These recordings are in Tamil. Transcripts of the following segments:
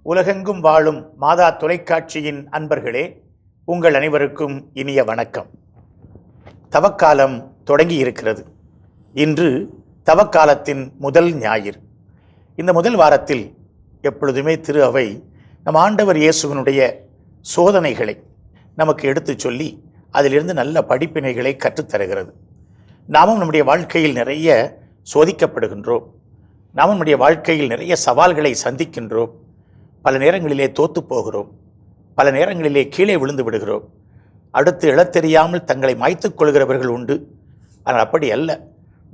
உலகெங்கும் வாழும் மாதா தொலைக்காட்சியின் அன்பர்களே, உங்கள் அனைவருக்கும் இனிய வணக்கம். தவக்காலம் தொடங்கி இருக்கிறது. இன்று தவக்காலத்தின் முதல் ஞாயிறு. இந்த முதல் வாரத்தில் எப்பொழுதுமே திரு அவை நம் ஆண்டவர் இயேசுவினுடைய சோதனைகளை நமக்கு எடுத்து சொல்லி அதிலிருந்து நல்ல படிப்பினைகளை கற்றுத்தருகிறது. நாமும் நம்முடைய வாழ்க்கையில் நிறைய சோதிக்கப்படுகின்றோம். நாமும் நம்முடைய வாழ்க்கையில் நிறைய சவால்களை சந்திக்கின்றோம். பல நேரங்களிலே தோற்று போகிறோம். பல நேரங்களிலே கீழே விழுந்து விடுகிறோம். அடுத்து எழத்தெரியாமல் தங்களை மாய்த்துக் கொள்கிறவர்கள் உண்டு. ஆனால் அப்படி அல்ல.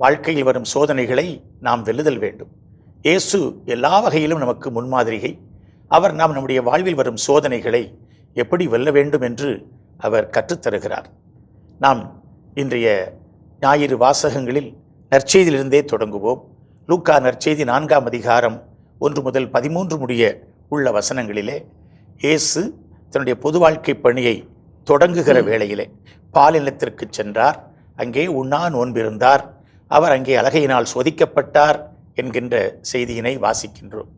வாழ்க்கையில் வரும் சோதனைகளை நாம் வெல்லுதல் வேண்டும். இயேசு எல்லா வகையிலும் நமக்கு முன்மாதிரிகை. அவர் நாம் நம்முடைய வாழ்வில் வரும் சோதனைகளை எப்படி வெல்ல வேண்டும் என்று அவர் கற்றுத்தருகிறார். நாம் இன்றைய ஞாயிறு வாசகங்களில் நற்செய்தியிலிருந்தே தொடங்குவோம். லூக்கா நற்செய்தி 4ஆம் அதிகாரம் 1 முதல் 13 முடிய உள்ள வசனங்களிலே இயேசு தன்னுடைய பொது வாழ்க்கை பணியை தொடங்குகிற வேளையிலே பாலினத்திற்கு சென்றார். அங்கே உண்ணா நோன்பிருந்தார். அவர் அங்கே அலகையினால் சோதிக்கப்பட்டார் என்கின்ற செய்தியினை வாசிக்கின்றோம்.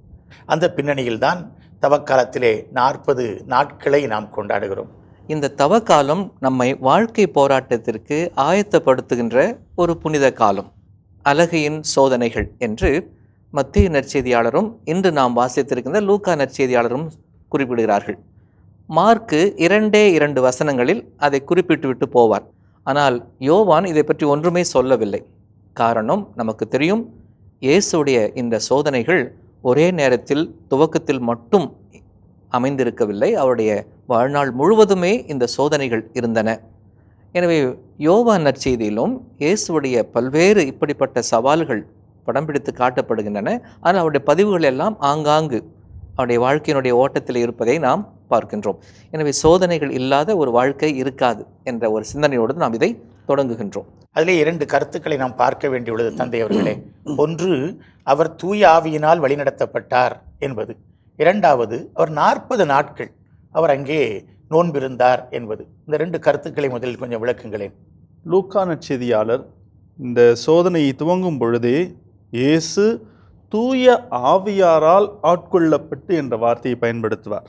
அந்த பின்னணியில்தான் தவக்காலத்திலே 40 நாட்களை நாம் கொண்டாடுகிறோம். இந்த தவக்காலம் நம்மை வாழ்க்கை போராட்டத்திற்கு ஆயத்தப்படுத்துகின்ற ஒரு புனித காலம். அலகையின் சோதனைகள் என்று மத்திய நற்செய்தியாளரும் இன்று நாம் வாசித்திருக்கின்ற லூக்கா நற்செய்தியாளரும் குறிப்பிடுகிறார்கள். மார்க்கு 2 வசனங்களில் அதை குறிப்பிட்டு விட்டு போவார். ஆனால் யோவான் இதை பற்றி ஒன்றுமே சொல்லவில்லை. காரணம் நமக்கு தெரியும். இயேசுடைய இந்த சோதனைகள் ஒரே நேரத்தில் துவக்கத்தில் மட்டும் அமைந்திருக்கவில்லை. அவருடைய வாழ்நாள் முழுவதுமே இந்த சோதனைகள் இருந்தன. எனவே யோவான் நற்செய்தியிலும் இயேசுடைய பல்வேறு இப்படிப்பட்ட சவால்கள் படம் பிடித்து காட்டப்படுகின்றன. ஆனால் அவருடைய பதிவுகள் எல்லாம் ஆங்காங்கு அவருடைய வாழ்க்கையினுடைய ஓட்டத்தில் இருப்பதை நாம் பார்க்கின்றோம். எனவே சோதனைகள் இல்லாத ஒரு வாழ்க்கை இருக்காது என்ற ஒரு சிந்தனையோடு நாம் இதை தொடங்குகின்றோம். அதிலே 2 கருத்துக்களை நாம் பார்க்க வேண்டியுள்ளது தந்தை அவர்களே. ஒன்று, அவர் தூய ஆவியினால் வழிநடத்தப்பட்டார் என்பது. 2வது, அவர் 40 நாட்கள் அவர் அங்கே நோன்பிருந்தார் என்பது. இந்த 2 கருத்துக்களை முதலில் கொஞ்சம் விளக்குங்களேன். லூக்கா நற்செய்தியாளர் இந்த சோதனையை துவங்கும் பொழுதே இயேசு தூய ஆவியாரால் ஆட்கொள்ளப்பட்டு என்ற வார்த்தையை பயன்படுத்துவார்.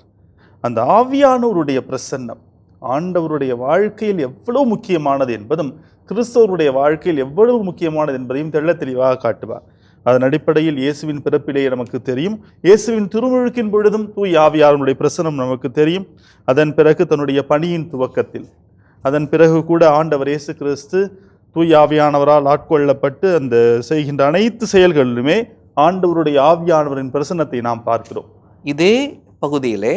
அந்த ஆவியானவருடைய பிரசன்னம் ஆண்டவருடைய வாழ்க்கையில் எவ்வளவு முக்கியமானது என்பதும் கிறிஸ்தவருடைய வாழ்க்கையில் எவ்வளவு முக்கியமானது என்பதையும் தெள்ள தெளிவாக காட்டுவார். அதன் அடிப்படையில் இயேசுவின் பிறப்பிலேயே நமக்கு தெரியும். இயேசுவின் திருமுழுக்கின் பொழுதும் தூய ஆவியாருடைய பிரசன்னம் நமக்கு தெரியும். அதன் பிறகு தன்னுடைய பணியின் துவக்கத்தில், அதன் பிறகு கூட ஆண்டவர் இயேசு கிறிஸ்து தூய ஆவியானவரால் ஆட்கொள்ளப்பட்டு அந்த செய்கின்ற அனைத்து செயல்களிலுமே ஆண்டவருடைய ஆவியானவரின் பிரசன்னத்தை நாம் பார்க்கிறோம். இதே பகுதியிலே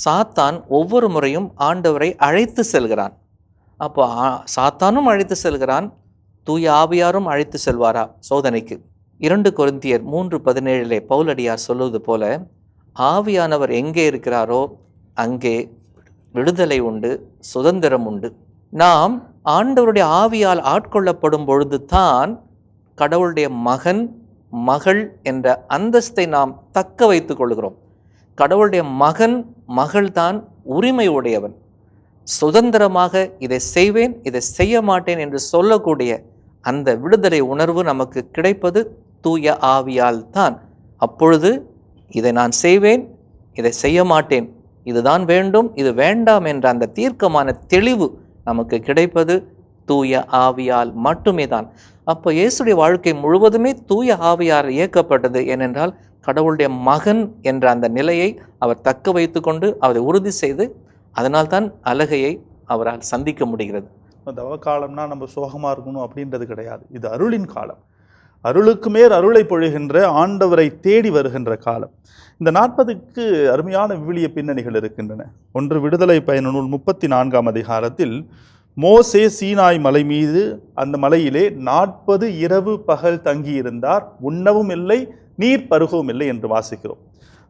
சாத்தான் ஒவ்வொரு முறையும் ஆண்டவரை அழைத்து செல்கிறான். அப்போ சாத்தானும் அழைத்து செல்கிறான், தூய ஆவியாரும் அழைத்து செல்வாரா சோதனைக்கு? 2 கொரிந்தியர் 3:17 பவுலடியார் சொல்லுவது போல, ஆவியானவர் எங்கே இருக்கிறாரோ அங்கே விடுதலை உண்டு, சுதந்திரம் உண்டு. நாம் ஆண்டவருடைய ஆவியால் ஆட்கொள்ளப்படும் பொழுது தான் கடவுளுடைய மகன் மகள் என்ற அந்தஸ்தை நாம் தக்க வைத்துக் கொள்கிறோம். கடவுளுடைய மகன் மகள் தான் உரிமை உடையவன். சுதந்திரமாக இதை செய்வேன், இதை செய்ய மாட்டேன் என்று சொல்லக்கூடிய அந்த விடுதலை உணர்வு நமக்கு கிடைப்பது தூய ஆவியால் தான். அப்பொழுது இதை நான் செய்வேன், இதை செய்ய மாட்டேன், இதுதான் வேண்டும், இது வேண்டாம் என்ற அந்த தீர்க்கமான தெளிவு நமக்கு கிடைப்பது தூய ஆவியால் மட்டுமே தான். அப்போ இயேசுடைய வாழ்க்கை முழுவதுமே தூய ஆவியால் இயக்கப்பட்டது. ஏனென்றால் கடவுளுடைய மகன் என்ற அந்த நிலையை அவர் தக்க வைத்து கொண்டு அவரை உறுதி செய்து, அதனால்தான் அலகையை அவரால் சந்திக்க முடிகிறது. தவ காலம்னா நம்ம சோகமாக இருக்கணும் அப்படின்றது கிடையாது. இது அருளின் காலம். அருளுக்கு மேல் அருளை பொழிகின்ற ஆண்டவரை தேடி வருகின்ற காலம். இந்த 40க்கு அருமையான விவிலிய பின்னணிகள் இருக்கின்றன. ஒன்று, விடுதலை பயண நூல் 34ஆம் அதிகாரத்தில் மோசே சீனாய் மலை மீது, அந்த மலையிலே 40 இரவு பகல் தங்கியிருந்தார், உண்ணவும் இல்லை நீர் பருகவும் இல்லை என்று வாசிக்கிறோம்.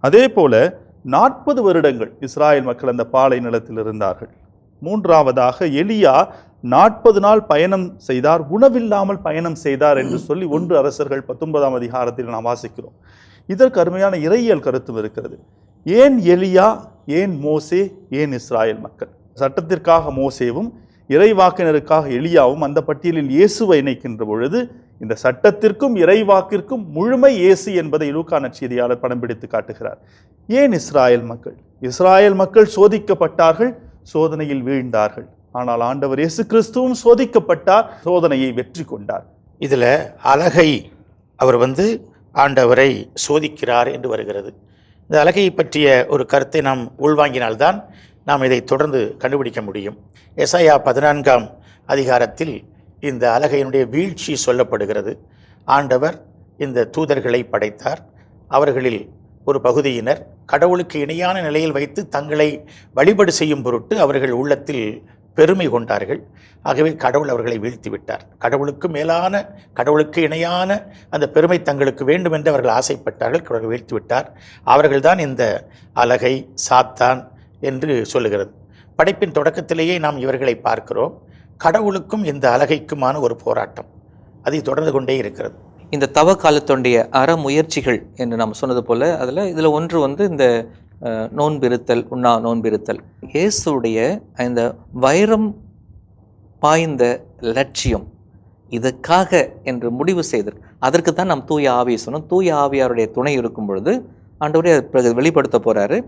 அதே போல 40 வருடங்கள் இஸ்ராயல் மக்கள் அந்த பாலை நிலத்தில் இருந்தார்கள். மூன்றாவதாக எலியா 40 நாள் பயணம் செய்தார், உணவில்லாமல் பயணம் செய்தார் என்று சொல்லி 1 அரசர்கள் 19ஆம் அதிகாரத்தில் நாம் வாசிக்கிறோம். இதற்கு அருமையான இறையியல் கருத்தும் இருக்கிறது. ஏன் எலியா, ஏன் மோசே, ஏன் இஸ்ராயல் மக்கள்? சட்டத்திற்காக மோசேவும் இறைவாக்கினருக்காக எலியாவும் அந்த பட்டியலில் இயேசுவை இணைக்கின்ற பொழுது இந்த சட்டத்திற்கும் இறைவாக்கிற்கும் முழுமை இயேசு என்பதை லூக்கா நற்செய்தியாளர் படம் பிடித்து காட்டுகிறார். ஏன் இஸ்ராயல் மக்கள்? இஸ்ராயல் மக்கள் சோதிக்கப்பட்டார்கள், சோதனையில் வீழ்ந்தார்கள். ஆனால் ஆண்டவர் இயேசு கிறிஸ்துவும் சோதிக்கப்பட்டார், சோதனையை வெற்றி கொண்டார். இதில் அலகை அவர் ஆண்டவரை சோதிக்கிறார் என்று வருகிறது. இந்த அலகையை பற்றிய ஒரு கருத்தை நாம் உள்வாங்கினால்தான் நாம் இதை தொடர்ந்து கண்டுபிடிக்க முடியும். எசாயா 14ஆம் அதிகாரத்தில் இந்த அலகையினுடைய வீழ்ச்சி சொல்லப்படுகிறது. ஆண்டவர் இந்த தூதர்களை படைத்தார். அவர்களில் ஒரு பகுதியினர் கடவுளுக்கு இணையான நிலையில் வைத்து தங்களை வழிபாடு செய்யும் பொருட்டு அவர்கள் உள்ளத்தில் பெருமை கொண்டார்கள். ஆகவே கடவுள் அவர்களை வீழ்த்தி விட்டார். கடவுளுக்கு மேலான, கடவுளுக்கு இணையான அந்த பெருமை தங்களுக்கு வேண்டும் என்று அவர்கள் ஆசைப்பட்டார்கள். கடவுள் வீழ்த்தி விட்டார். அவர்கள்தான் இந்த அலகை, சாத்தான் என்று சொல்லுகிறது. படைப்பின் தொடக்கத்திலேயே நாம் இவர்களை பார்க்கிறோம். கடவுளுக்கும் இந்த அலகைக்குமான ஒரு போராட்டம் அதை தொடர்ந்து கொண்டே இருக்கிறது. இந்த தவ காலத்துடைய அறமுயற்சிகள் என்று நாம் சொன்னது போல இதில் ஒன்று இந்த நோன்பிருத்தல், உண்ணா நோன்பிருத்தல். இயேசுடைய இந்த வைரம் பாய்ந்த லட்சியம் இதற்காக என்று முடிவு செய்தது. அதற்கு தான் நாம் தூய ஆவியை சொன்னோம். தூய ஆவியாருடைய துணை இருக்கும் பொழுது ஆண்டவரே வெளிப்படுத்த போறாரு.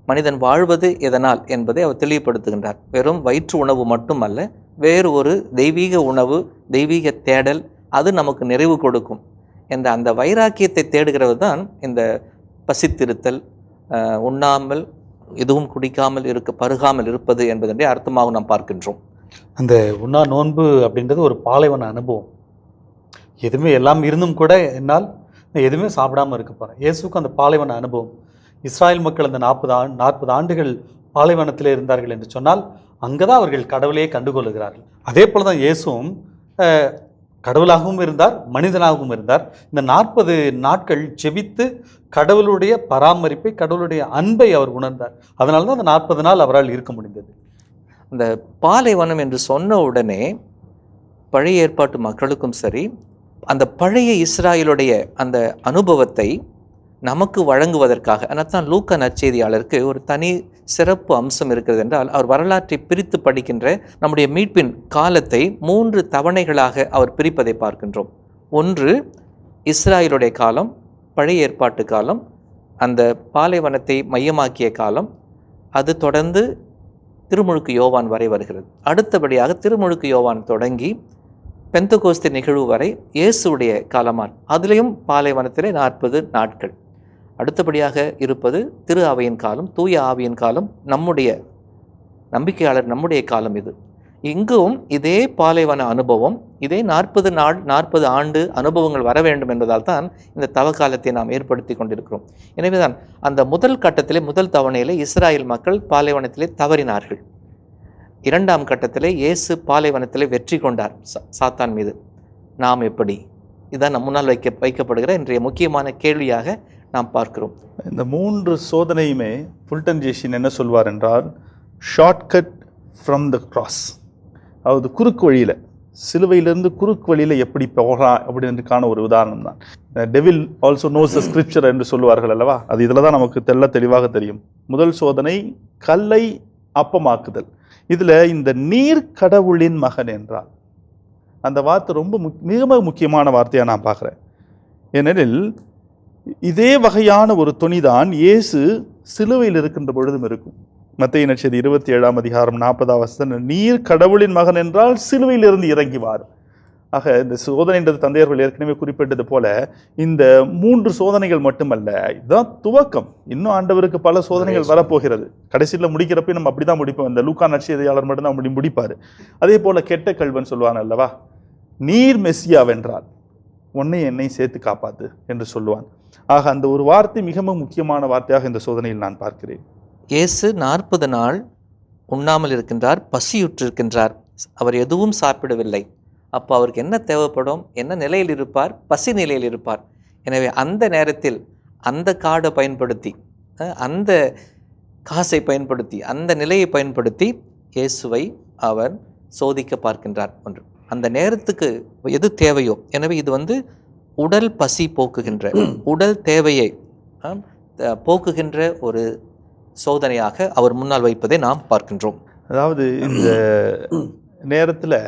மனிதன் வாழ்வது எதனால் என்பதை அவர் தெளிவுபடுத்துகின்றார். வெறும் வயிற்று உணவு மட்டுமல்ல, வேறு ஒரு தெய்வீக உணவு, தெய்வீக தேடல், அது நமக்கு நிறைவு கொடுக்கும் என்ற அந்த வைராக்கியத்தை தேடுகிறது தான் இந்த பசித்திருத்தல், உண்ணாமல் எதுவும் குடிக்காமல் பருகாமல் இருப்பது என்பதே அர்த்தமாக நாம் பார்க்கின்றோம். அந்த உண்ணா நோன்பு அப்படின்றது ஒரு பாலைவன அனுபவம். எதுவுமே எல்லாம் இருந்தும் கூட என்னால் எதுவுமே சாப்பிடாமல் இருக்க போகிறேன். இயேசுக்கு அந்த பாலைவன அனுபவம். இஸ்ராயல் மக்கள் அந்த 40 ஆண்டுகள் பாலைவனத்தில் இருந்தார்கள் என்று சொன்னால் அங்கே தான் அவர்கள் கடவுளையே கண்டுகொள்கிறார்கள். அதே போல தான் இயேசுவும் கடவுளாகவும் இருந்தார், மனிதனாகவும் இருந்தார். இந்த 40 நாட்கள் ஜெபித்து கடவுளுடைய பராமரிப்பை, கடவுளுடைய அன்பை அவர் உணர்ந்தார். அதனால தான் அந்த 40 நாள் அவரால் இருக்க முடிந்தது. அந்த பாலைவனம் என்று சொன்ன உடனே பழைய ஏற்பாட்டு மக்களுக்கும் சரி, அந்த பழைய இஸ்ராயலுடைய அந்த அனுபவத்தை நமக்கு வழங்குவதற்காக, அதனால்தான் லூக்கா நற்செய்தியாளருக்கு ஒரு தனி சிறப்பு அம்சம் இருக்கிறது என்றால், அவர் வரலாற்றை பிரித்து படிக்கின்ற நம்முடைய மீட்பின் காலத்தை 3 தவணைகளாக அவர் பிரிப்பதை பார்க்கின்றோம். ஒன்று இஸ்ராயலுடைய காலம், பழைய ஏற்பாட்டு காலம், அந்த பாலைவனத்தை மையமாக்கிய காலம், அது தொடர்ந்து திருமுழுக்கு யோவான் வரை வருகிறது. அடுத்தபடியாக திருமுழுக்கு யோவான் தொடங்கி பெந்தகோஸ்து நிகழ்வு வரை இயேசுடைய காலமான், அதிலையும் பாலைவனத்திலே 40 நாட்கள். அடுத்தபடியாக இருப்பது திரு அவையின் காலம், தூய ஆவியின் காலம், நம்முடைய நம்பிக்கையாளர் நம்முடைய காலம். இது இங்கும் இதே பாலைவன அனுபவம், இதே 40 நாள் 40 ஆண்டு அனுபவங்கள் வர வேண்டும் என்பதால் தான் இந்த தவ காலத்தை நாம் ஏற்படுத்தி கொண்டிருக்கிறோம். எனவேதான் அந்த முதல் கட்டத்திலே, முதல் தவணையிலே இஸ்ராயல் மக்கள் பாலைவனத்திலே தவறினார்கள். 2ஆம் கட்டத்திலே இயேசு பாலைவனத்திலே வெற்றி கொண்டார் சாத்தான் மீது. நாம் எப்படி? இதுதான் நம் முன்னால் வைக்கப்படுகிற இன்றைய முக்கியமான கேள்வியாக நாம் பார்க்கிறோம். இந்த 3 சோதனையுமே ஃபுல்டன் ஜேஷின் என்ன சொல்வார் என்றால், ஷார்ட்கட் ஃப்ரம் த கிராஸ், அதாவது குறுக்கு வழியில், சிலுவையிலிருந்து குறுக்கு வழியில் எப்படி போகலாம் அப்படின்றதுக்கான ஒரு உதாரணம் தான். டெவில் ஆல்சோ நோஸ் த ஸ்கிரிப்சர் என்று சொல்லுவார்கள் அல்லவா, அது இதில் தான் நமக்கு தெளிவாக தெரியும். முதல் சோதனை கல்லை அப்பமாக்குதல். இதில் இந்த நீர் கடவுளின் மகன் என்றால் அந்த வார்த்தை ரொம்ப மிக முக்கியமான வார்த்தையாக நான் பார்க்குறேன். ஏனெனில் இதே வகையான ஒரு துணிதான் இயேசு சிலுவையில் இருக்கின்ற பொழுதும் இருக்கும். மத்தேயு நற்செய்தி 27ஆம் அதிகாரம் 40ஆம் வசனம், நீர் கடவுளின் மகன் என்றால் சிலுவையில் இருந்து இறங்கி வார். ஆக இந்த சோதனைன்றது தந்தையர்கள் ஏற்கனவே குறிப்பிட்டது போல இந்த 3 சோதனைகள் மட்டுமல்ல, இதுதான் துவக்கம். இன்னும் ஆண்டவருக்கு பல சோதனைகள் வரப்போகிறது. கடைசியில் முடிக்கிறப்ப நம்ம அப்படி தான் முடிப்போம். இந்த லூக்கா நற்செய்தியாளர் மட்டும்தான் முடிப்பார். அதே போல கெட்ட கல்வன் சொல்லுவான் அல்லவா, நீர் மெஸ்ஸியா வென்றால் உன்னை என்னை சேர்த்து காப்பாத்து என்று சொல்லுவான். ஆக அந்த ஒரு வார்த்தை மிக முக்கியமான வார்த்தையாக இந்த சோதனையில் நான் பார்க்கிறேன். இயேசு 40 நாள் உண்ணாமல் இருக்கின்றார், பசியுற்றிருக்கின்றார், அவர் எதுவும் சாப்பிடவில்லை. அப்போ அவருக்கு என்ன தேவைப்படும்? என்ன நிலையில் இருப்பார்? பசி நிலையில் இருப்பார். எனவே அந்த நேரத்தில் அந்த கார்டை பயன்படுத்தி, அந்த காசை பயன்படுத்தி, அந்த நிலையை பயன்படுத்தி இயேசுவை அவர் சோதிக்க பார்க்கின்றார். ஒன்று அந்த நேரத்துக்கு எது தேவையோ. எனவே இது உடல் பசி போக்குகின்ற, உடல் தேவையை போக்குகின்ற ஒரு சோதனையாக அவர் முன்னால் வைப்பதை நாம் பார்க்கின்றோம். அதாவது இந்த நேரத்தில்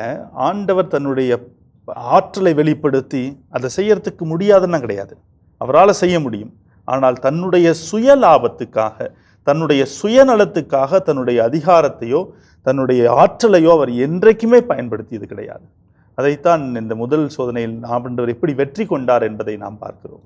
ஆண்டவர் தன்னுடைய ஆற்றலை வெளிப்படுத்தி அதை செய்யறதுக்கு முடியாதுன்னா கிடையாது, அவரால் செய்ய முடியும். ஆனால் தன்னுடைய சுய லாபத்துக்காக, தன்னுடைய சுயநலத்துக்காக தன்னுடைய அதிகாரத்தையோ தன்னுடைய ஆற்றலையோ அவர் என்றைக்குமே பயன்படுத்தியது கிடையாது. அதைத்தான் இந்த முதல் சோதனையில் ஆண்டவர் எப்படி வெற்றி கொண்டார் என்பதை நாம் பார்க்கிறோம்.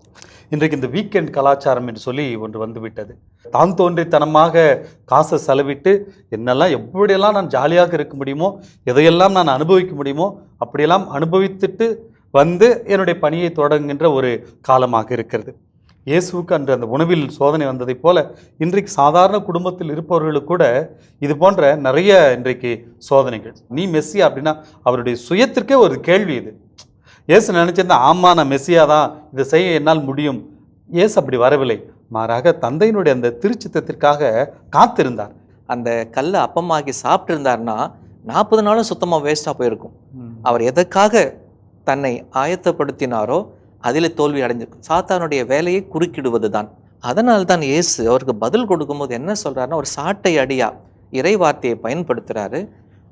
இன்றைக்கு இந்த வீக்கெண்ட் கலாச்சாரம் என்று சொல்லி ஒன்று வந்துவிட்டது. தான் தோன்றித்தனமாக காசை செலவிட்டு என்னெல்லாம் எப்படியெல்லாம் நான் ஜாலியாக இருக்க முடியுமோ, எதையெல்லாம் நான் அனுபவிக்க முடியுமோ அப்படியெல்லாம் அனுபவித்துட்டு வந்து என்னுடைய பணியை தொடங்குகின்ற ஒரு காலமாக இருக்கிறது. இயேசுவுக்கு அன்று அந்த உணவில் சோதனை வந்ததைப் போல இன்றைக்கு சாதாரண குடும்பத்தில் இருப்பவர்களுக்கு கூட இது போன்ற நிறைய இன்றைக்கு சோதனைகள். நீ மெஸ்ஸியா அப்படின்னா அவருடைய சுயத்திற்கே ஒரு கேள்வி இது. இயேசு நினைச்சிருந்தா ஆமாம் நான் மெஸ்ஸியா தான், இதை செய்ய என்னால் முடியும். இயேசு அப்படி வரவில்லை, மாறாக தந்தையினுடைய அந்த திருச்சித்தத்திற்காக காத்திருந்தார். அந்த கல்லை அப்பமாக்கி சாப்பிட்டு இருந்தார்னா 40 நாளும் சுத்தமாக வேஸ்ட்டாக போயிருக்கும். அவர் எதற்காக தன்னை ஆயத்தப்படுத்தினாரோ அதில் தோல்வி அடைஞ்சிருக்கும். சாத்தானுடைய வேலையை குறுக்கிடுவது தான். அதனால் தான் இயேசு அவருக்கு பதில் கொடுக்கும்போது என்ன சொல்கிறாருன்னா, ஒரு சாட்டை அடியா இறை வார்த்தையை பயன்படுத்துகிறாரு.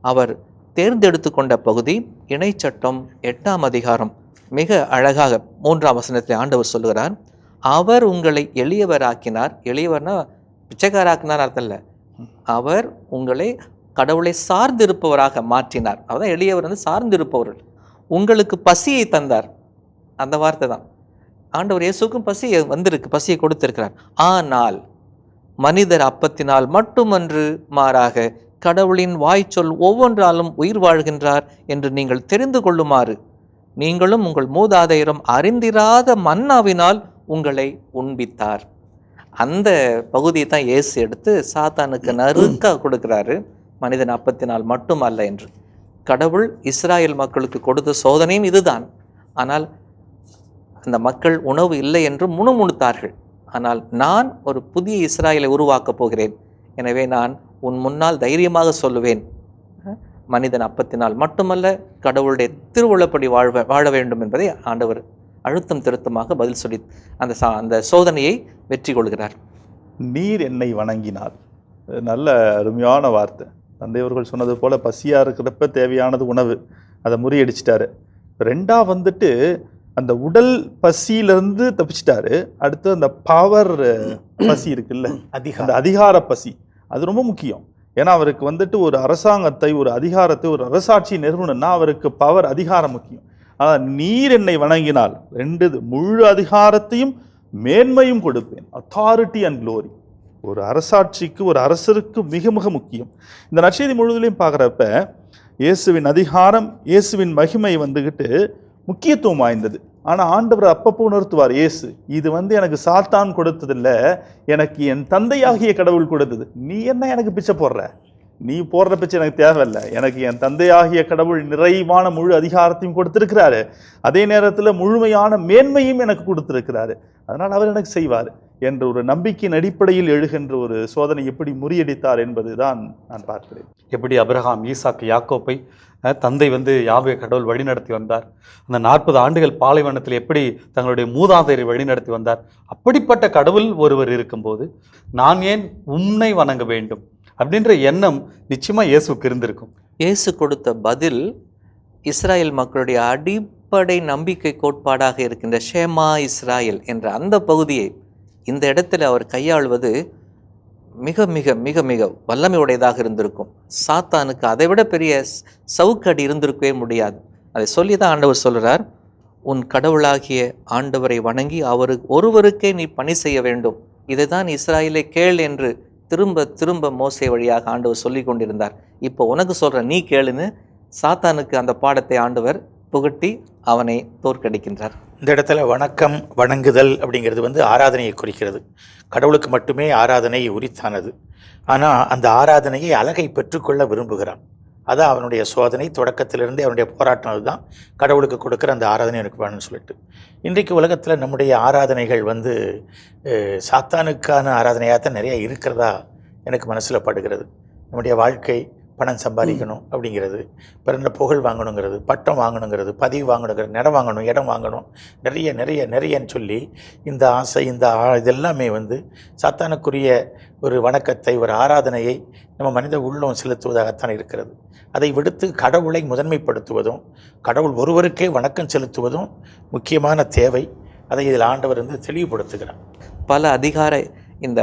அவர் தேர்ந்தெடுத்து கொண்ட பகுதி இணைச்சட்டம் 8ஆம் அதிகாரம். மிக அழகாக 3ஆம் வசனத்தில் ஆண்டவர் சொல்லுகிறார், அவர் உங்களை எளியவராக்கினார். எளியவர்னா பிச்சைக்காராக்கினார் அர்த்தம் இல்லை, அவர் உங்களை கடவுளை சார்ந்திருப்பவராக மாற்றினார். அதான் எளியவர் சார்ந்திருப்பவர்கள். உங்களுக்கு பசியை தந்தார், அந்த வார்த்தை தான். ஆண்டவர் இயேசுக்கும் பசி வந்திருக்கு, பசியை கொடுத்திருக்கிறார். ஆனால் மனிதர் அப்பத்தினால் மட்டுமன்று, மாறாக கடவுளின் வாய்ச்சொல் ஒவ்வொன்றாலும் உயிர் வாழ்கின்றார் என்று நீங்கள் தெரிந்து கொள்ளுமாறு நீங்களும் உங்கள் மூதாதையரும் அறிந்திராத மன்னாவினால் உங்களை உண்பித்தார். அந்த பகுதியை தான் இயேசு எடுத்து சாத்தானுக்கு நறுக்க கொடுக்கிறாரு. மனிதன் அப்பத்தினால் மட்டுமல்ல என்று. கடவுள் இஸ்ராயேல் மக்களுக்கு கொடுத்த சோதனையும் இதுதான். ஆனால் அந்த மக்கள் உணவு இல்லை என்று முணுமுணுத்தார்கள். ஆனால் நான் ஒரு புதிய இஸ்ராயலை உருவாக்கப் போகிறேன், எனவே நான் உன் முன்னால் தைரியமாக சொல்லுவேன், மனிதன் அப்பத்தினால் மட்டுமல்ல கடவுளுடைய திருவுள்ளப்படி வாழ வேண்டும் என்பதை ஆண்டவர் அழுத்தம் திருத்தமாக பதில் சொல்லி அந்த சோதனையை வெற்றி கொள்கிறார். நீர் என்னை வணங்கினார். நல்ல அருமையான வார்த்தை. தந்தையவர்கள் சொன்னது போல பசியாக இருக்கிறப்ப தேவையானது உணவு, அதை முறியடிச்சிட்டாரு. ரெண்டா வந்துட்டு அந்த உடல் பசியிலிருந்து தப்பிச்சிட்டாரு. அடுத்து அந்த பவர் பசி இருக்குல்ல, அந்த அதிகார பசி, அது ரொம்ப முக்கியம். ஏன்னா அவருக்கு வந்துட்டு ஒரு அரசாங்கத்தை, ஒரு அதிகாரத்தை, ஒரு அரசாட்சி நிறுவனம்னா அவருக்கு பவர், அதிகாரம் முக்கியம். ஆனால் நீர் என்னை வணங்கினால் முழு அதிகாரத்தையும் மேன்மையும் கொடுப்பேன். அத்தாரிட்டி அண்ட் க்ளோரி ஒரு அரசாட்சிக்கு, ஒரு அரசருக்கு மிக மிக முக்கியம். இந்த நற்செய்தி முழுவதிலையும் பார்க்குறப்ப இயேசுவின் அதிகாரம், இயேசுவின் மகிமை வந்துக்கிட்டு முக்கியத்துவம் வாய்ந்தது. ஆனால் ஆண்டவர் அப்பப்போ உணர்த்துவார், இயேசு இது எனக்கு சாத்தான் கொடுத்ததில்ல, எனக்கு என் தந்தையாகிய கடவுள் கொடுத்தது. நீ என்ன எனக்கு பிச்சை போடுற? நீ போடுற பிச்சை எனக்கு தேவையில்லை. எனக்கு என் தந்தையாகிய கடவுள் நிறைவான முழு அதிகாரத்தையும் கொடுத்திருக்கிறாரு, அதே நேரத்தில் முழுமையான மேன்மையும் எனக்கு கொடுத்திருக்கிறாரு, அதனால் அவர் எனக்கு செய்வார் என்ற ஒரு நம்பிக்கையின் அடிப்படையில் எழுகின்ற ஒரு சோதனை எப்படி முறியடித்தார் என்பதுதான் நான் பார்க்கிறேன். எப்படி அபிரகாம், ஈசாக்கு, யாக்கோப்பை தந்தை யாவே கடவுள் வழிநடத்தி வந்தார். அந்த 40 ஆண்டுகள் பாலைவனத்தில் எப்படி தங்களுடைய மூதாதையரை வழிநடத்தி வந்தார். அப்படிப்பட்ட கடவுள் ஒருவர் இருக்கும்போது நான் ஏன் உன்னை வணங்க வேண்டும் அப்படின்ற எண்ணம் நிச்சயமா இயேசுக்கு இருந்திருக்கும். இயேசு கொடுத்த பதில் இஸ்ராயல் மக்களுடைய அடிப்படை நம்பிக்கை கோட்பாடாக இருக்கின்ற ஷேமா இஸ்ராயல் என்ற அந்த பகுதியை இந்த இடத்துல அவர் கையாள்வது மிக மிக மிக மிக வல்லமை உடையதாக இருந்திருக்கும். சாத்தானுக்கு அதை விட பெரிய சவுக்கடி இருந்திருக்கவே முடியாது. அதை சொல்லி தான் ஆண்டவர் சொல்கிறார், உன் கடவுளாகிய ஆண்டவரை வணங்கி ஒருவருக்கே நீ பணி செய்ய வேண்டும், இதை தான் இஸ்ராயலை கேள் என்று திரும்ப திரும்ப மோசே வழியாக ஆண்டவர் சொல்லி கொண்டிருந்தார். இப்போ உனக்கு சொல்கிற நீ கேளுன்னு சாத்தானுக்கு அந்த பாடத்தை ஆண்டவர் புகட்டி அவனை தோற்கடிக்கின்றார். இந்த இடத்துல வணக்கம், வணங்குதல் அப்படிங்கிறது ஆராதனையை குறிக்கிறது. கடவுளுக்கு மட்டுமே ஆராதனை உரித்தானது. ஆனால் அந்த ஆராதனையை அழகை பெற்றுக்கொள்ள விரும்புகிறான். அதான் அவனுடைய சோதனை. தொடக்கத்திலிருந்தே அவனுடைய போராட்டம் அதுதான், கடவுளுக்கு கொடுக்குற அந்த ஆராதனை எனக்கு வேணும்னு சொல்லிட்டு. இன்றைக்கு உலகத்தில் நம்முடைய ஆராதனைகள் சாத்தானுக்கான ஆராதனையாக தான் நிறைய இருக்கிறதா எனக்கு மனசில் படுகிறது. நம்முடைய வாழ்க்கை பணம் சம்பாதிக்கணும் அப்படிங்கிறது, பிறந்த புகழ் வாங்கணுங்கிறது, பட்டம் வாங்கணுங்கிறது, பதவி வாங்கணுங்கிறது, நிலம் வாங்கணும், இடம் வாங்கணும், நிறைய நிறைய நிறையன்னு சொல்லி இந்த ஆசை இதெல்லாமே வந்து சாத்தானுக்குரிய ஒரு வணக்கத்தை, ஒரு ஆராதனையை நம்ம மனித உள்ளம் செலுத்துவதாகத்தான் இருக்கிறது. அதை விடுத்து கடவுளை முதன்மைப்படுத்துவதும் கடவுள் ஒருவருக்கே வணக்கம் செலுத்துவதும் முக்கியமான தேவை. அதை இதில் ஆண்டவர் வந்து தெளிவுபடுத்துகிறார். பல அதிகார இந்த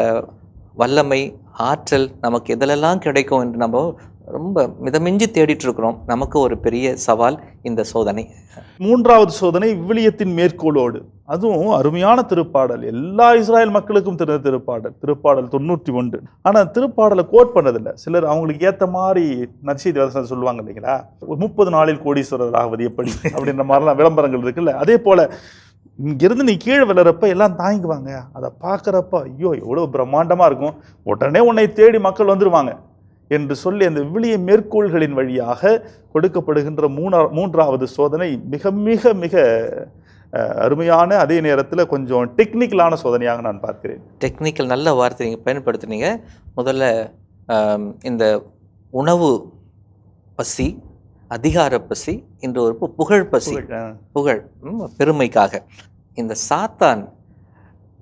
வல்லமை ஆற்றல் நமக்கு எதிலெல்லாம் கிடைக்கும் என்று நம்ம ரொம்ப மிதமிஞ்சி தேடிட்டு இருக்கிறோம். நமக்கு ஒரு பெரிய சவால் இந்த சோதனை. 3வது சோதனை விவிலியத்தின் மேற்கோளோடு. அதுவும் அருமையான திருப்பாடல், எல்லா இஸ்ராயல் மக்களுக்கும் தெரிந்த திருப்பாடல் 91. ஆனால் திருப்பாடலை கோட் பண்ணதில்லை. சிலர் அவங்களுக்கு ஏற்ற மாதிரி நற்செய்தி வசனம் சொல்லுவாங்க இல்லைங்களா, 30 நாளில் கோடீஸ்வரர் ஆவது எப்படி அப்படின்ற மாதிரிலாம் விளம்பரங்கள் இருக்குல்ல. அதே போல இங்கிருந்து நீ கீழே விளறப்ப எல்லாம் தாங்கிக்குவாங்க. அதை பார்க்குறப்ப ஐயோ எவ்வளோ பிரம்மாண்டமாக இருக்கும், உடனே உன்னை தேடி மக்கள் வந்துடுவாங்க என்று சொல்லி அந்த விவிலிய மேற்கோள்களின் வழியாக கொடுக்கப்படுகின்ற 3வது சோதனை மிக மிக மிக அருமையான, அதே நேரத்தில் கொஞ்சம் டெக்னிக்கலான சோதனையாக நான் பார்க்கிறேன். டெக்னிக்கல் நல்ல வார்த்தை நீங்கள் பயன்படுத்துனீங்க. முதல்ல இந்த உணவு பசி, அதிகார பசி, இன்று ஒரு புகழ் பசி, புகழ் பெருமைக்காக இந்த சாத்தான்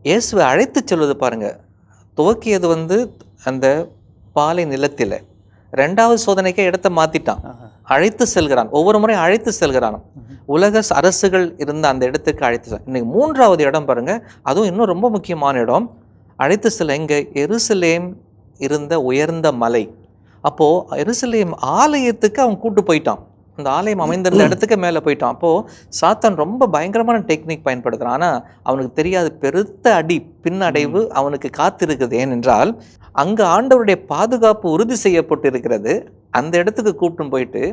இயேசுவை அழைத்து செல்வது பாருங்க. துவக்கியது வந்து அந்த பாலை நிலத்தில், 2வது சோதனைக்கே இடத்தை மாத்திட்டான், அழைத்து செல்கிறான். ஒவ்வொரு முறையும் அழைத்து செல்கிறான். உலக அரசுகள் இருந்த அந்த இடத்துக்கு அழைத்து செல். இன்னைக்கு 3வது இடம் பாருங்க, அதுவும் இன்னும் ரொம்ப முக்கியமான இடம். அழைத்து செல்ல எங்க? எருசலேம் இருந்த உயர்ந்த மலை. அப்போ எருசலேம் ஆலயத்துக்கு அவன் கூட்டு போயிட்டான். அந்த ஆலயம் அமைந்திருந்த இடத்துக்கு மேலே போயிட்டான். அப்போது சாத்தான் ரொம்ப பயங்கரமான டெக்னிக் பயன்படுத்துகிறான். ஆனால் அவனுக்கு தெரியாது பெருத்த அடி பின்னடைவு அவனுக்கு காத்திருக்குது. ஏனென்றால் அங்கே ஆண்டவருடைய பாதுகாப்பு உறுதி செய்யப்பட்டு இருக்கிறது. அந்த இடத்துக்கு கூப்பிட்டு போயிட்டு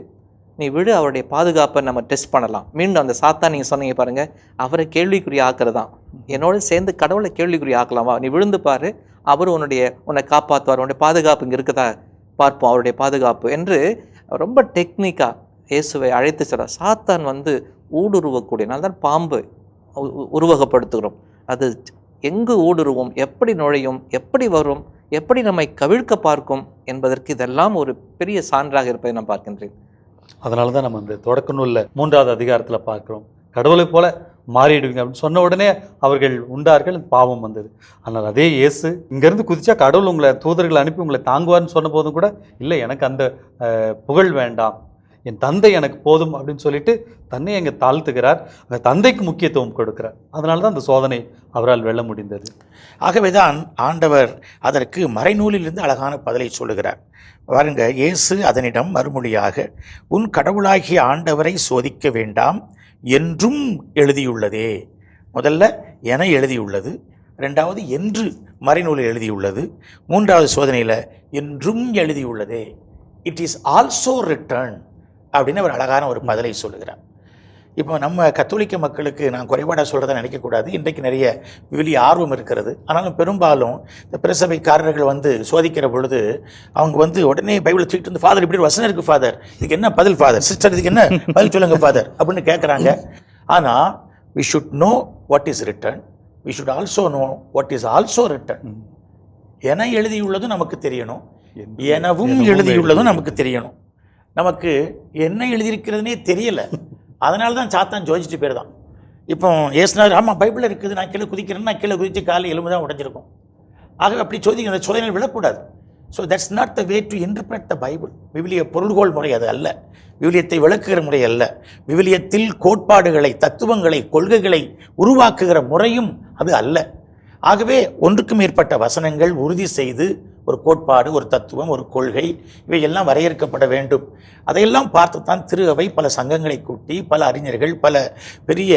நீ விடு, அவருடைய பாதுகாப்பை நம்ம டெஸ்ட் பண்ணலாம். மீண்டும் அந்த சாத்தான் நீங்கள் சொன்னீங்க பாருங்கள், அவரை கேள்விக்குறி ஆக்குறதான். என்னோட சேர்ந்து கடவுளை கேள்விக்குறி ஆக்கலாமா? நீ விழுந்து பாரு, அவர் உன்னை காப்பாற்றுவார், உன்னுடைய பாதுகாப்பு இங்கே இருக்குதா பார்ப்போம், அவருடைய பாதுகாப்பு என்று ரொம்ப டெக்னிக்காக இயேசுவை அழைத்து செல்ல. சாத்தான் வந்து ஊடுருவக்கூடியனால தான் பாம்பு உருவகப்படுத்துகிறோம். அது எங்கு ஊடுருவும், எப்படி நுழையும், எப்படி வரும், எப்படி நம்மை கவிழ்க்க பார்க்கும் என்பதற்கு இதெல்லாம் ஒரு பெரிய சான்றாக இருப்பதை நான் பார்க்கின்றேன். அதனால தான் நம்ம இந்த தொடக்க நூலில் 3வது அதிகாரத்தில் பார்க்குறோம், கடவுளை போல மாறிடுவீங்க அப்படின்னு சொன்ன உடனே அவர்கள் உண்டார்கள், பாவம் வந்தது. ஆனால் அதே இயேசு இங்கேருந்து குதிச்சா கடவுள் உங்களை தூதர்களை அனுப்பி உங்களை தாங்குவார்னு சொன்ன போதும் கூட இல்லை, எனக்கு அந்த புகழ் வேண்டாம், என் தந்தை எனக்கு போதும் அப்படின்னு சொல்லிட்டு தன்னை அங்கே தாழ்த்துகிறார். அந்த தந்தைக்கு முக்கியத்துவம் கொடுக்கிறார். அதனால தான் அந்த சோதனை அவரால் வெல்ல முடிந்தது. ஆகவேதான் ஆண்டவர் அதற்கு மறைநூலிலிருந்து அழகான பதிலை சொல்லுகிறார். பாருங்க, இயேசு அதனிடம் மறுமொழியாக, உன் கடவுளாகிய ஆண்டவரை சோதிக்க வேண்டாம் என்றும் எழுதியுள்ளதே. முதல்ல என எழுதியுள்ளது, 2வது என்று மறைநூலில் எழுதியுள்ளது, 3வது சோதனையில் என்றும் எழுதியுள்ளதே. இட் இஸ் ஆல்சோ ரிட்டர்ன் அப்படின்னு அவர் அழகான ஒரு பதிலை சொல்லுகிறார். இப்போ நம்ம கத்தோலிக்க மக்களுக்கு நான் குறைபாடாக சொல்கிறத நினைக்கக்கூடாது. இன்றைக்கு நிறைய விவிலிய ஆர்வம் இருக்கிறது. ஆனாலும் பெரும்பாலும் இந்த பிரசபைக்காரர்கள் வந்து சோதிக்கிற பொழுது அவங்க வந்து உடனே பைபிளை தூக்கிட்டு வந்து, ஃபாதர் இப்படி ஒரு வசனம் இருக்குது ஃபாதர், இதுக்கு என்ன பதில் ஃபாதர், சிஸ்டர் இதுக்கு என்ன பதில் சொல்லுங்க ஃபாதர் அப்படின்னு கேட்குறாங்க. ஆனால் we should know what is written, we should also know what is also written. என எழுதியுள்ளதும் நமக்கு தெரியணும், எனவும் எழுதியுள்ளதும் நமக்கு தெரியணும். நமக்கு என்ன எழுதியிருக்கிறதுனே தெரியல, அதனால தான் சாத்தான் ஜோதிச்சுட்டு பேர் தான். இப்போ ஏசுனார், ஆமாம் பைபிளில் இருக்குது, நான் கீழே குதிக்கிறேன்னா கீழே குதித்து காலை எலும்பு தான் உடைஞ்சிருக்கும். ஆகவே அப்படி அந்த சோதனை விழக்கூடாது. So that's not the way to interpret the Bible. விவிலிய பொருள்கோள் முறை அது அல்ல, விவிலியத்தை விளக்குகிற முறை அல்ல. விவிலியத்தில் கோட்பாடுகளை, தத்துவங்களை, கொள்கைகளை உருவாக்குகிற முறையும் அது அல்ல. ஆகவே ஒன்றுக்கு மேற்பட்ட வசனங்கள் உறுதி செய்து ஒரு கோட்பாடு, ஒரு தத்துவம், ஒரு கொள்கை இவையெல்லாம் வரையறுக்கப்பட வேண்டும். அதையெல்லாம் பார்த்துத்தான் திரு அவை பல சங்கங்களை கூட்டி, பல அறிஞர்கள், பல பெரிய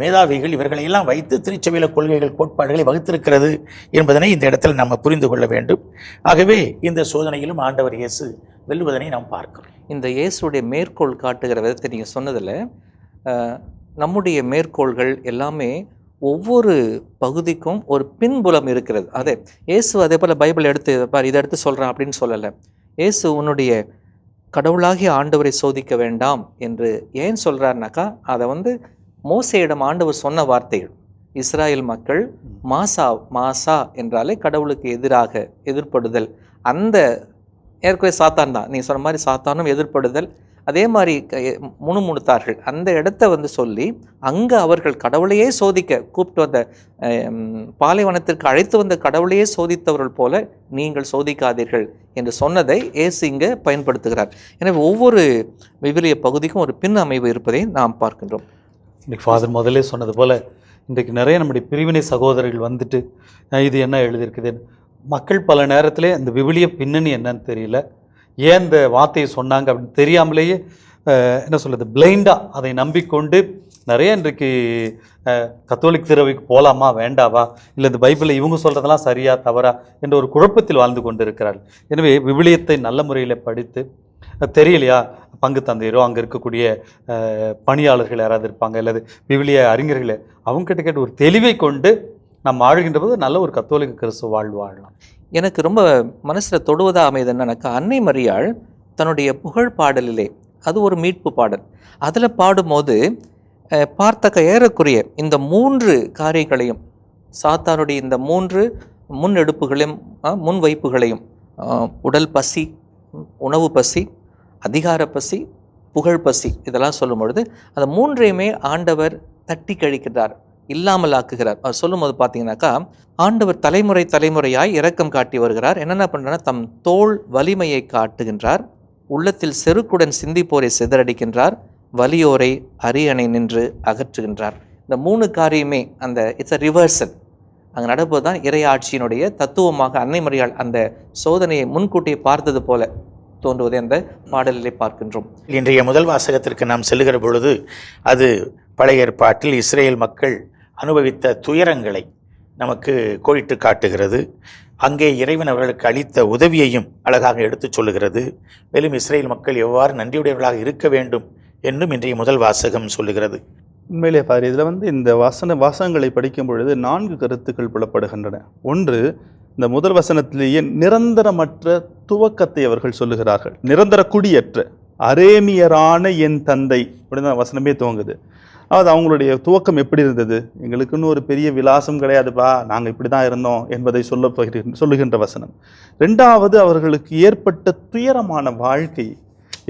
மேதாவிகள் இவர்களையெல்லாம் வைத்து திருச்சபையில கொள்கைகள், கோட்பாடுகளை வகுத்திருக்கிறது என்பதனை இந்த இடத்தில் நம்ம புரிந்து கொள்ள வேண்டும். ஆகவே இந்த சோதனையிலும் ஆண்டவர் இயேசு வெல்லுவதனை நாம் பார்க்கிறோம். இந்த இயேசுடைய மேற்கோள் காட்டுகிற விதத்தை நீங்கள் சொன்னதில், நம்முடைய மேற்கோள்கள் எல்லாமே ஒவ்வொரு பகுதிக்கும் ஒரு பின்புலம் இருக்கிறது. அதே இயேசு அதே போல் பைபிள் எடுத்து இதை எடுத்து சொல்கிறான் அப்படின்னு சொல்லலை. இயேசு உன்னுடைய கடவுளாகிய ஆண்டவரை சோதிக்க வேண்டாம் என்று ஏன் சொல்கிறாருனாக்கா, அதை மோசேயிடம் ஆண்டவர் சொன்ன வார்த்தைகள். இஸ்ராயல் மக்கள் மாசா என்றாலே கடவுளுக்கு எதிராக எதிர்ப்படுதல், அந்த ஏற்கனவே சாத்தான் தான், நீங்கள் சொன்ன மாதிரி சாத்தானும் எதிர்ப்படுதல், அதே மாதிரி முணுமுணுத்தார்கள். அந்த இடத்த சொல்லி அங்கே அவர்கள் கடவுளையே சோதிக்க கூப்பிட்டு வந்த, பாலைவனத்திற்கு அழைத்து வந்த கடவுளையே சோதித்தவர்கள் போல நீங்கள் சோதிக்காதீர்கள் என்று சொன்னதை இயேசு இங்கே பயன்படுத்துகிறார். எனவே ஒவ்வொரு விவிலிய பகுதிக்கும் ஒரு பின் அமைவு இருப்பதை நாம் பார்க்கின்றோம். இன்னைக்கு ஃபாதர் முதலே சொன்னது போல் இன்றைக்கு நிறைய நம்முடைய பிரிவினை சகோதரர்கள் வந்துட்டு இது என்ன எழுதியிருக்குது, மக்கள் பல நேரத்திலே அந்த விவிலிய பின்னணி என்னன்னு தெரியல, ஏன் இந்த வார்த்தையை சொன்னாங்க அப்படின்னு தெரியாமலேயே என்ன சொல்கிறது, பிளைண்டாக அதை நம்பிக்கொண்டு நிறைய இன்றைக்கு கத்தோலிக் திறவைக்கு போகலாமா வேண்டாவா, இல்லை இந்த பைபிளில் இவங்க சொல்கிறதெல்லாம் சரியா தவறா என்ற ஒரு குழப்பத்தில் வாழ்ந்து கொண்டு இருக்கிறார்கள். எனவே விவிலியத்தை நல்ல முறையில் படித்து, தெரியலையா பங்கு தந்தையரோ அங்கே இருக்கக்கூடிய பணியாளர்கள் யாராவது இருப்பாங்க, அல்லது விவிலிய அறிஞர்களே, அவங்ககிட்ட கேட்டு ஒரு தெளிவை கொண்டு நம்ம ஆழ்கின்ற போது நல்ல ஒரு கத்தோலிக்க கிறிஸ்துவ வாழ்வு வாழலாம். எனக்கு ரொம்ப மனசில் தொடுவதாக அமைது என்னன்னாக்கா, அன்னை மரியாள் தன்னுடைய புகழ் பாடலிலே, அது ஒரு மீட்பு பாடல், அதில் பாடும்போது பார்த்தாக்க ஏறக்குறைய இந்த 3 காரியங்களையும், சாத்தானுடைய இந்த 3 முன்னெடுப்புகளையும் முன்வைப்புகளையும், உடல் பசி, உணவு பசி, அதிகார பசி, புகழ் பசி, இதெல்லாம் சொல்லும் பொழுது அந்த 3ஐயுமே ஆண்டவர் தட்டி கழிக்கிறார், இல்லாமல் ஆக்குகிறார். அவர் சொல்லும்போது பார்த்தீங்கன்னாக்கா, ஆண்டவர் தலைமுறை தலைமுறையாய் இரக்கம் காட்டி வருகிறார். என்னென்ன பண்ணுறாருன்னா, தம் தோள் வலிமையை காட்டுகின்றார், உள்ளத்தில் செருக்குடன் சிந்திப்போரை சிதறடிக்கின்றார், வலியோரை அரியணை நின்று அகற்றுகின்றார். இந்த 3 காரியமே அந்த இட்ஸ் அ ரிவர்சல் அங்கே நடப்பது தான் இறையாட்சியினுடைய தத்துவமாக அன்னை மரியாள் அந்த சோதனையை முன்கூட்டியே பார்த்தது போல தோன்றுவதை அந்த பாடலிலே பார்க்கின்றோம். இன்றைய முதல் வாசகத்திற்கு நாம் செல்லுகிற பொழுது அது பழைய ஏற்பாட்டில் இஸ்ரேல் மக்கள் அனுபவித்த துயரங்களை நமக்கு கோடிட்டு காட்டுகிறது. அங்கே இறைவன் அவர்களுக்கு அளித்த உதவியையும் அழகாக எடுத்துச் சொல்லுகிறது. மேலும் இஸ்ரேல் மக்கள் எவ்வாறு நன்றியுடையவர்களாக இருக்க வேண்டும் என்றும் இன்றைய முதல் வாசகம் சொல்லுகிறது. உண்மையிலே பாரு, இதில் இந்த வாசகங்களை படிக்கும் பொழுது 4 கருத்துக்கள் புலப்படுகின்றன. ஒன்று, இந்த முதல் வசனத்திலேயே நிரந்தரமற்ற துவக்கத்தை அவர்கள் சொல்லுகிறார்கள். நிரந்தர குடியற்ற அரேமியரான என் தந்தை அப்படின்னு தான் வசனமே துவங்குது. அதாவது அவங்களுடைய துவக்கம் எப்படி இருந்தது, எங்களுக்குன்னு ஒரு பெரிய விலாசம் கிடையாதுப்பா, நாங்கள் இப்படி தான் இருந்தோம் என்பதை சொல்லுகின்ற வசனம். 2வது, அவர்களுக்கு ஏற்பட்ட துயரமான வாழ்க்கை,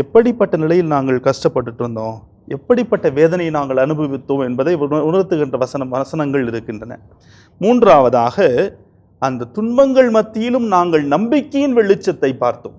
எப்படிப்பட்ட நிலையில் நாங்கள் கஷ்டப்பட்டுட்டு இருந்தோம், எப்படிப்பட்ட வேதனையை நாங்கள் அனுபவித்தோம் என்பதை உணர்த்துகின்ற வசனங்கள் இருக்கின்றன. 3வதாக, அந்த துன்பங்கள் மத்தியிலும் நாங்கள் நம்பிக்கையின் வெளிச்சத்தை பார்த்தோம்.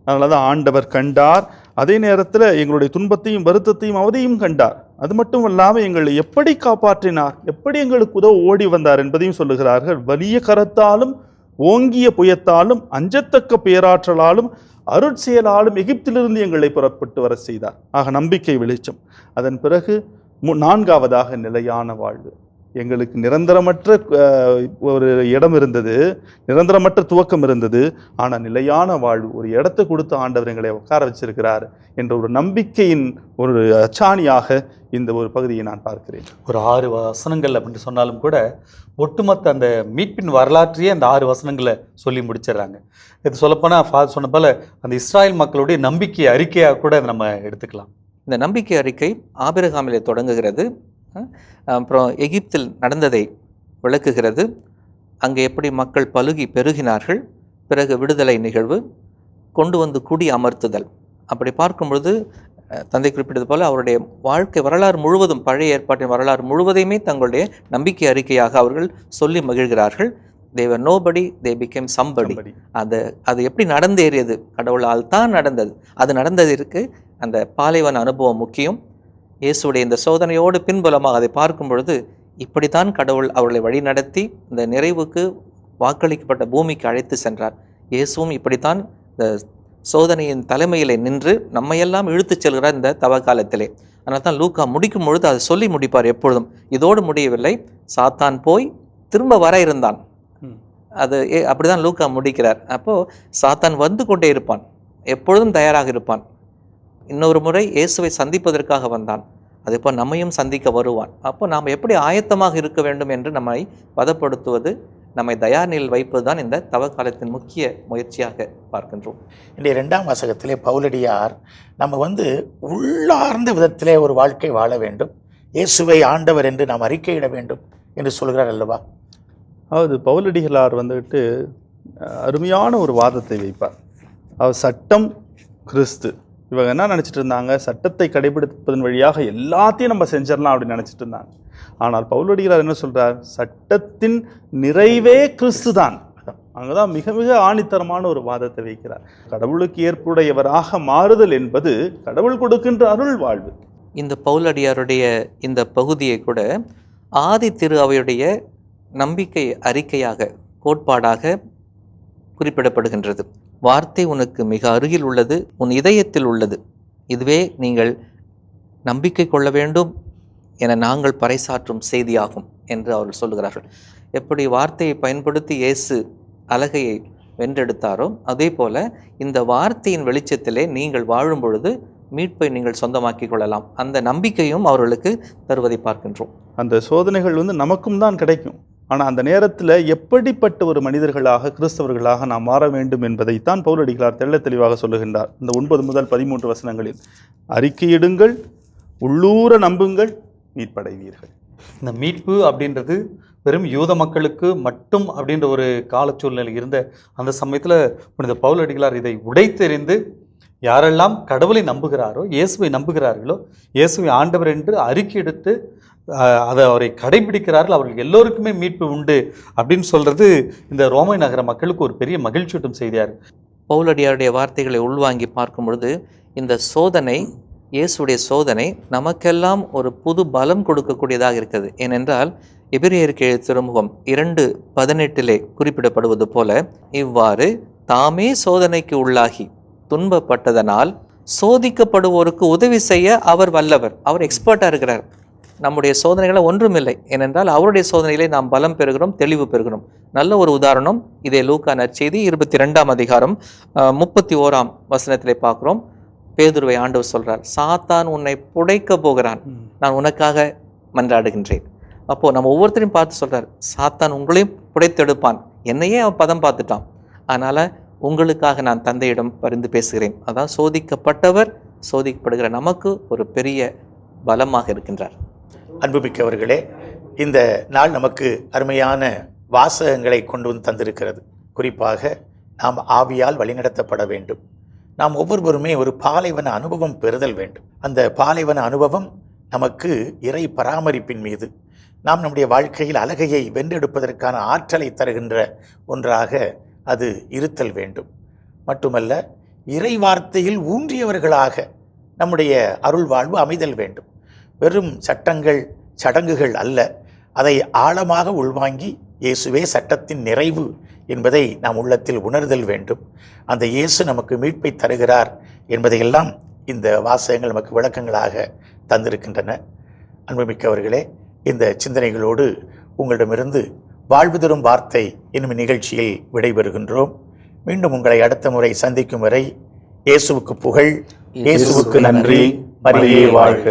அதனால தான் ஆண்டவர் கண்டார், அதே நேரத்தில் எங்களுடைய துன்பத்தையும் வருத்தத்தையும் அவதையும் கண்டார். அது மட்டும் இல்லாமல் எங்களை எப்படி காப்பாற்றினார், எப்படி எங்களுக்கு உதவ ஓடி வந்தார் என்பதையும் சொல்லுகிறார்கள். வலிய கரத்தாலும் ஓங்கிய புயத்தாலும் அஞ்சத்தக்க பேராற்றலாலும் அருட்செயலாலும் எகிப்திலிருந்து எங்களை புறப்பட்டு வர செய்தார். ஆக நம்பிக்கை வெளிச்சம். அதன் பிறகு 4வதாக நிலையான வாழ்வு. எங்களுக்கு நிரந்தரமற்ற ஒரு இடம் இருந்தது, நிரந்தரமற்ற துவக்கம் இருந்தது, ஆனால் நிலையான வாழ்வு, ஒரு இடத்தை கொடுத்து ஆண்டவர் எங்களை உட்கார வச்சிருக்கிறார் என்ற ஒரு நம்பிக்கையின் ஒரு அச்சாணியாக இந்த ஒரு பகுதியை நான் பார்க்கிறேன். ஒரு 6 வசனங்கள் அப்படின்னு சொன்னாலும் கூட ஒட்டுமொத்த அந்த மீட்பின் வரலாற்றையே அந்த 6 வசனங்களை சொல்லி முடிச்சிடுறாங்க. இது சொல்லப்போனால் ஃபாதர் சொன்ன போல அந்த இஸ்ராயல் மக்களுடைய நம்பிக்கை அறிக்கையாக கூட நம்ம எடுத்துக்கலாம். இந்த நம்பிக்கை அறிக்கை ஆபிரகாமிலே தொடங்குகிறது, அப்புறம் எகிப்தில் நடந்ததை விளக்குகிறது, அங்கே எப்படி மக்கள் பலுகி பெருகினார்கள், பிறகு விடுதலை நிகழ்வு, கொண்டு வந்து குடி அமர்த்துதல். அப்படி பார்க்கும்பொழுது தந்தை குறிப்பிட்டது போல அவருடைய வாழ்க்கை வரலாறு முழுவதும், பழைய ஏற்பாட்டின் வரலாறு முழுவதையுமே தங்களுடைய நம்பிக்கை அறிக்கையாக அவர்கள் சொல்லி மகிழ்கிறார்கள். they were nobody, they became somebody. அது எப்படி நடந்தேறியது, கடவுளால் தான் நடந்தது. அது நடந்ததற்கு அந்த பாலைவன அனுபவம் முக்கியம். இயேசுடைய இந்த சோதனையோடு பின்புலமாக அதை பார்க்கும் பொழுது இப்படித்தான் கடவுள் அவர்களை வழி நடத்தி இந்த நிறைவுக்கு வாக்களிக்கப்பட்ட பூமிக்கு அழைத்து சென்றார். இயேசுவும் இப்படித்தான் இந்த சோதனையின் தலைமையிலே நின்று நம்மையெல்லாம் இழுத்துச் செல்கிறார் இந்த தவ காலத்திலே. அதனால தான் லூக்கா முடிக்கும் பொழுது அதை சொல்லி முடிப்பார் எப்பொழுதும். இதோடு முடியவில்லை, சாத்தான் போய் திரும்ப வர இருந்தான். அது அப்படிதான் லூக்கா முடிக்கிறார். அப்போது சாத்தான் வந்து கொண்டே இருப்பான், எப்பொழுதும் தயாராக இருப்பான். இன்னொரு முறை இயேசுவை சந்திப்பதற்காக வந்தான், அதேபோல் நம்மையும் சந்திக்க வருவான். அப்போ நாம் எப்படி ஆயத்தமாக இருக்க வேண்டும் என்று நம்மை பதப்படுத்துவது, நம்மை தயார் நிலையில் வைப்பது தான் இந்த தவக்காலத்தின் முக்கிய முயற்சியாக பார்க்கின்றோம். இன்றைய 2ஆம் வாசகத்திலே பவுலடியார் நம்ம உள்ளார்ந்த விதத்திலே ஒரு வாழ்க்கை வாழ வேண்டும், இயேசுவை ஆண்டவர் என்று நாம் அறிக்கையிட வேண்டும் என்று சொல்கிறார் அல்லவா? அதாவது பவுலடிகளார் அருமையான ஒரு வாதத்தை வைப்பார். சட்டம் கிறிஸ்து. இவங்க என்ன நினச்சிட்டு இருந்தாங்க? சட்டத்தை கடைபிடிப்பதன் வழியாக எல்லாத்தையும் நம்ம செஞ்சிடலாம் அப்படின்னு நினச்சிட்டு இருந்தாங்க. ஆனால் பவுலடிகளார் என்ன சொல்றார்? சட்டத்தின் நிறைவே கிறிஸ்து தான். அங்கதான் மிக மிக ஆணித்தரமான ஒரு வாதத்தை வைக்கிறார். கடவுளுக்கு ஏற்புடையவராக மாறுதல் என்பது கடவுள் கொடுக்கின்ற அருள் வாழ்வு. இந்த பவுலடியாருடைய இந்த பகுதியை கூட ஆதி திரு அவையுடைய நம்பிக்கை அறிக்கையாக, கோட்பாடாக குறிப்பிடப்படுகின்றது. வார்த்தை உனக்கு மிக அருகில் உள்ளது, உன் இதயத்தில் உள்ளது, இதுவே நீங்கள் நம்பிக்கை கொள்ள வேண்டும் என நாங்கள் பறைசாற்றும் செய்தியாகும் என்று அவர்கள் சொல்லுகிறார்கள். எப்படி வார்த்தையை பயன்படுத்தி இயேசு அலகையை வென்றெடுத்தாரோ அதே போல இந்த வார்த்தையின் வெளிச்சத்திலே நீங்கள் வாழும் பொழுது மீட்பை நீங்கள் சொந்தமாக்கி கொள்ளலாம். அந்த நம்பிக்கையும் அவர்களுக்கு தருவதை பார்க்கின்றோம். அந்த சோதனைகள் நமக்கும் தான் கிடைக்கும். ஆனால் அந்த நேரத்தில் எப்படிப்பட்ட ஒரு மனிதர்களாக, கிறிஸ்தவர்களாக நாம் மாற வேண்டும் என்பதைத்தான் பவுலடிகளார் தெள்ள தெளிவாக சொல்லுகின்றார். இந்த 9 முதல் 13 வசனங்களில் அறிக்கையிடுங்கள், உள்ளூர நம்புங்கள், மீட்படைவீர்கள். இந்த மீட்பு அப்படின்றது வெறும் யூத மக்களுக்கு மட்டும் அப்படின்ற ஒரு கால சூழ்நிலை இருந்த அந்த சமயத்தில் புனித பவுலடிகளார் இதை உடைத்தெறிந்து யாரெல்லாம் கடவுளை நம்புகிறாரோ, இயேசுவை நம்புகிறார்களோ, இயேசுவை ஆண்டவர் என்று அறிக்கை எடுத்து அதை அவரை கடைபிடிக்கிறார்கள், அவர்கள் எல்லோருக்குமே மீட்பு உண்டு அப்படின்னு சொல்றது இந்த ரோமை நகர மக்களுக்கு ஒரு பெரிய மகிழ்ச்சியூட்டும் செய்தியார். பவுலடியாருடைய வார்த்தைகளை உள்வாங்கி பார்க்கும் பொழுது இந்த சோதனை, இயேசுடைய சோதனை நமக்கெல்லாம் ஒரு புது பலம் கொடுக்கக்கூடியதாக இருக்கிறது. ஏனென்றால் எபிரேயருக்கு எழுதிய திருமுகம் 2:18 குறிப்பிடப்படுவது போல, இவ்வாறு தாமே சோதனைக்கு உள்ளாகி துன்பப்பட்டதனால் சோதிக்கப்படுவோருக்கு உதவி செய்ய அவர் வல்லவர். அவர் எக்ஸ்பர்ட்டாக இருக்கிறார். நம்முடைய சோதனைகளை ஒன்றுமில்லை. ஏனென்றால் அவருடைய சோதனையிலே நாம் பலம் பெறுகிறோம், தெளிவு பெறுகிறோம். நல்ல ஒரு உதாரணம் இதே லூக்கா நற்செய்தி 22ஆம் அதிகாரம் 31ஆம் வசனத்திலே பார்க்கிறோம். பேதுருவை ஆண்டவர் சொல்றார், சாத்தான் உன்னை புடைக்க போகிறான், நான் உனக்காக மன்றாடுகின்றேன். அப்போ நம்ம ஒவ்வொருத்தரையும் பார்த்து சொல்றார், சாத்தான் உங்களையும் புடைத்தெடுப்பான், என்னையே அவன் பதம் பார்த்துட்டான், அதனால உங்களுக்காக நான் தந்தையிடம் பரிந்து பேசுகிறேன். அதான் சோதிக்கப்பட்டவர் சோதிக்கப்படுகிற நமக்கு ஒரு பெரிய பலமாக இருக்கின்றார். அன்புமிக்கவர்களே, இந்த நாள் நமக்கு அருமையான வாசகங்களை கொண்டு வந்து தந்திருக்கிறது. குறிப்பாக நாம் ஆவியால் வழிநடத்தப்பட வேண்டும். நாம் ஒவ்வொருவருமே ஒரு பாலைவன அனுபவம் பெறுதல் வேண்டும். அந்த பாலைவன அனுபவம் நமக்கு இறை பராமரிப்பின் மீது நாம் நம்முடைய வாழ்க்கையில் அலகையை வென்றெடுப்பதற்கான ஆற்றலை தருகின்ற ஒன்றாக அது இருத்தல் வேண்டும். மட்டுமல்ல, இறை வார்த்தையில் ஊன்றியவர்களாக நம்முடைய அருள் வாழ்வு அமைதல் வேண்டும். வெறும் சட்டங்கள், சடங்குகள் அல்ல, அதை ஆழமாக உள்வாங்கி இயேசுவே சட்டத்தின் நிறைவு என்பதை நாம் உள்ளத்தில் உணர்தல் வேண்டும். அந்த இயேசு நமக்கு மீட்பை தருகிறார் என்பதையெல்லாம் இந்த வாசகங்கள் நமக்கு விளக்கங்களாக தந்திருக்கின்றன. அன்புமிக்கவர்களே, இந்த சிந்தனைகளோடு உங்களிடமிருந்து வாழ்வு தரும் வார்த்தை என்னும் நிகழ்ச்சியில் விடைபெறுகின்றோம். மீண்டும் உங்களை அடுத்த முறை சந்திக்கும் வரை இயேசுவுக்கு புகழ், இயேசுவுக்கு நன்றி, மரியே வாழ்க.